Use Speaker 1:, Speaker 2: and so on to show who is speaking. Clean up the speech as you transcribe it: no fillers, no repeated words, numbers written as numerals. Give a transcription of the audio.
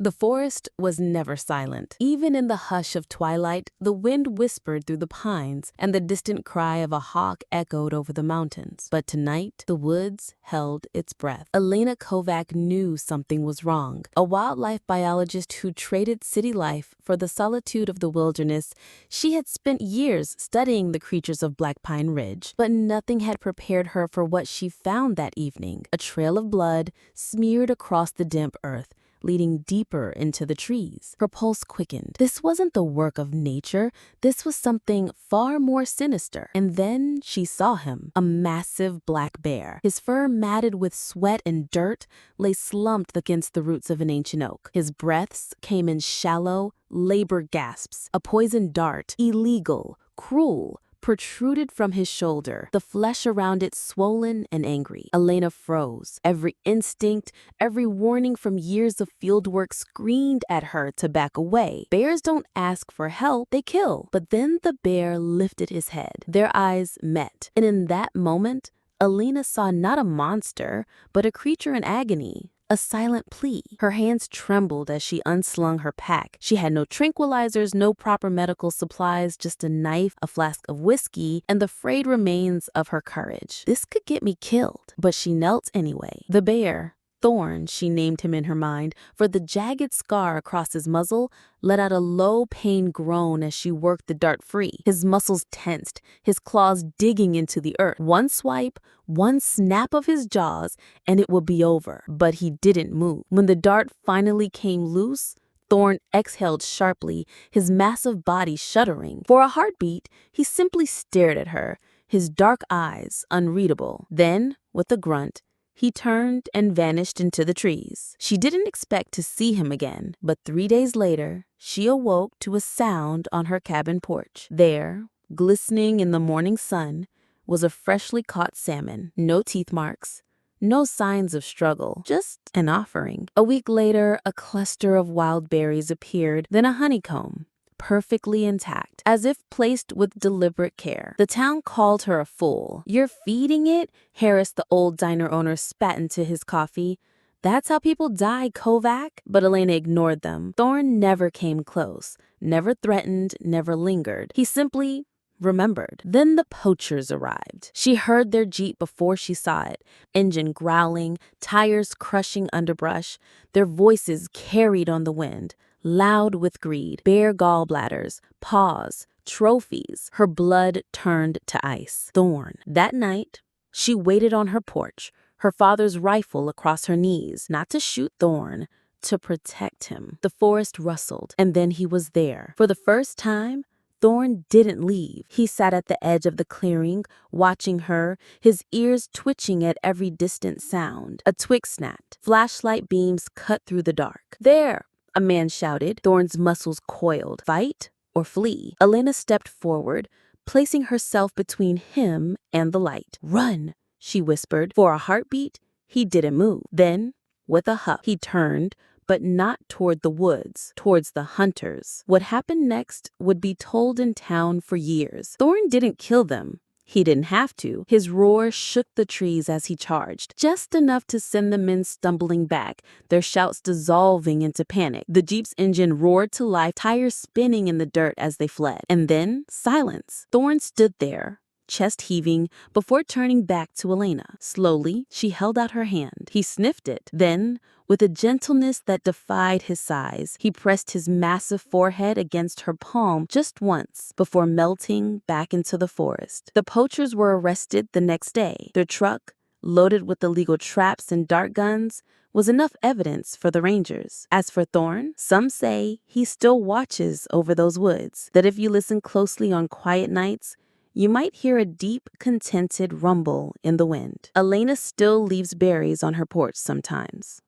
Speaker 1: The forest was never silent. Even in the hush of twilight, the wind whispered through the pines, and the distant cry of a hawk echoed over the mountains. But tonight, the woods held its breath. Elena Kovac knew something was wrong. A wildlife biologist who traded city life for the solitude of the wilderness, she had spent years studying the creatures of Black Pine Ridge, but nothing had prepared her for what she found that evening: a trail of blood smeared across the damp earth, leading deeper into the trees. Her pulse quickened. This wasn't the work of nature. This was something far more sinister. And then she saw him, a massive black bear. His fur, matted with sweat and dirt, lay slumped against the roots of an ancient oak. His breaths came in shallow, labored gasps. A poisoned dart, illegal, cruel, protruded from his shoulder, the flesh around it swollen and angry. Elena froze. Every instinct, every warning from years of fieldwork screamed at her to back away. Bears don't ask for help, they kill. But then the bear lifted his head. Their eyes met. And in that moment, Elena saw not a monster, but a creature in agony. A silent plea. Her hands trembled as she unslung her pack. She had no tranquilizers, no proper medical supplies, just a knife, a flask of whiskey, and the frayed remains of her courage. This could get me killed, but she knelt anyway. The bear, Thorn, she named him in her mind, for the jagged scar across his muzzle, let out a low pain groan as she worked the dart free. His muscles tensed, his claws digging into the earth. One swipe, one snap of his jaws, and it would be over. But he didn't move. When the dart finally came loose, Thorn exhaled sharply, his massive body shuddering. For a heartbeat, he simply stared at her, his dark eyes unreadable. Then, with a grunt, he turned and vanished into the trees. She didn't expect to see him again, but 3 days later, she awoke to a sound on her cabin porch. There, glistening in the morning sun, was a freshly caught salmon. No teeth marks, no signs of struggle, just an offering. A week later, a cluster of wild berries appeared, then a honeycomb, perfectly intact, as if placed with deliberate care. The town called her a fool. "You're feeding it?" Harris, the old diner owner, spat into his coffee. "That's how people die, Kovac." But Elena ignored them. Thorn never came close, never threatened, never lingered. He simply remembered. Then the poachers arrived. She heard their jeep before she saw it, engine growling, tires crushing underbrush, their voices carried on the wind, loud with greed. Bare gallbladders, paws, trophies. Her blood turned to ice. Thorn. That night, she waited on her porch, her father's rifle across her knees, not to shoot Thorn, to protect him. The forest rustled, and then he was there. For the first time, Thorn didn't leave. He sat at the edge of the clearing, watching her, his ears twitching at every distant sound. A twig snapped. Flashlight beams cut through the dark. "There!" a man shouted. Thorn's muscles coiled. Fight or flee? Elena stepped forward, placing herself between him and the light. "Run!" she whispered. For a heartbeat, he didn't move. Then, with a huff, he turned, but not toward the woods, towards the hunters. What happened next would be told in town for years. Thorn didn't kill them. He didn't have to. His roar shook the trees as he charged, just enough to send the men stumbling back, their shouts dissolving into panic. The jeep's engine roared to life, tires spinning in the dirt as they fled. And then, silence. Thorn stood there, chest heaving, before turning back to Elena. Slowly, she held out her hand. He sniffed it. Then, with a gentleness that defied his size, he pressed his massive forehead against her palm just once before melting back into the forest. The poachers were arrested the next day. Their truck, loaded with illegal traps and dart guns, was enough evidence for the rangers. As for Thorn, some say he still watches over those woods, that if you listen closely on quiet nights, you might hear a deep, contented rumble in the wind. Elena still leaves berries on her porch sometimes.